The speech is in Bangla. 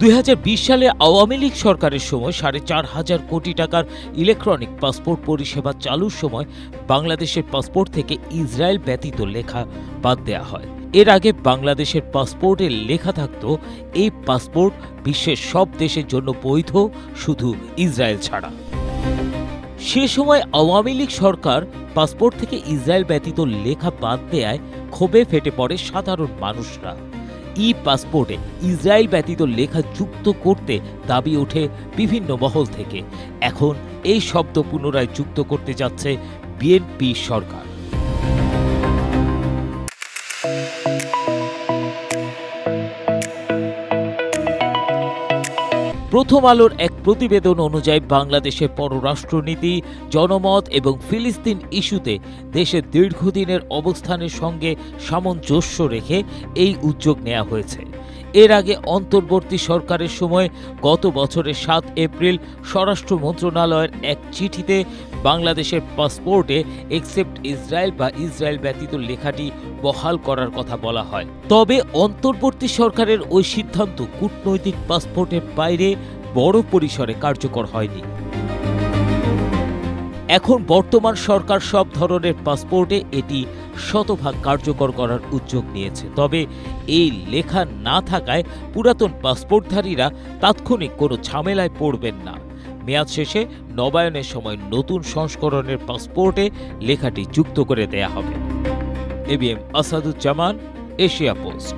2020 সালে আওয়ামী লীগ সরকারের সময় 4,500 কোটি টাকার ইলেকট্রনিক পাসপোর্ট পরিষেবা চালুর সময় বাংলাদেশের পাসপোর্ট থেকে ইসরায়েল ব্যতীত লেখা বাদ দেওয়া হয়। এর আগে বাংলাদেশের পাসপোর্টে লেখা থাকত এই পাসপোর্ট বিশ্বের সব দেশের জন্য বৈধ, শুধু ইসরায়েল ছাড়া। সে সময় আওয়ামী লীগ সরকার পাসপোর্ট থেকে ইসরায়েল ব্যতীত লেখা বাদ দেয়ায় ক্ষোভে ফেটে পড়ে সাধারণ মানুষরা। ই পাসপোর্টে ইসরায়েল ব্যতীত লেখা যুক্ত করতে দাবি ওঠে বিভিন্ন মহল থেকে। এখন এই শব্দ পুনরায় যুক্ত করতে যাচ্ছে বিএনপি সরকার। প্রথম আলোর এক প্রতিবেদন অনুযায়ী বাংলাদেশের পররাষ্ট্রনীতি, জনমত এবং ফিলিস্তিন ইস্যুতে দেশের দীর্ঘদিনের অবস্থানের সঙ্গে সামঞ্জস্য রেখে এই উদ্যোগ নেওয়া হয়েছে। এর আগে অন্তর্বর্তী সরকারের সময় গত বছরের 7 এপ্রিল স্বরাষ্ট্র মন্ত্রণালয়ের এক চিঠিতে বাংলাদেশের পাসপোর্টে এক্সেপ্ট ইসরায়েল বা ইসরায়েল ব্যতীত লেখাটি বহাল করার কথা বলা হয়। তবে অন্তর্বর্তী সরকারের ওই সিদ্ধান্ত কূটনৈতিক পাসপোর্টের বাইরে বড় পরিসরে কার্যকর হয়নি। এখন বর্তমান সরকার সব ধরনের পাসপোর্টে এটি শতভাগ কার্যকর করার উদ্যোগ নিয়েছে। তবে এই লেখা না থাকায় পুরাতন পাসপোর্টধারীরা তাৎক্ষণিক কোনো ঝামেলায় পড়বেন না। মেয়াদ শেষে নবায়নের সময় নতুন সংস্করণের পাসপোর্টে লেখাটি যুক্ত করে দেয়া হবে। ABM Asaduzzaman, Asia post.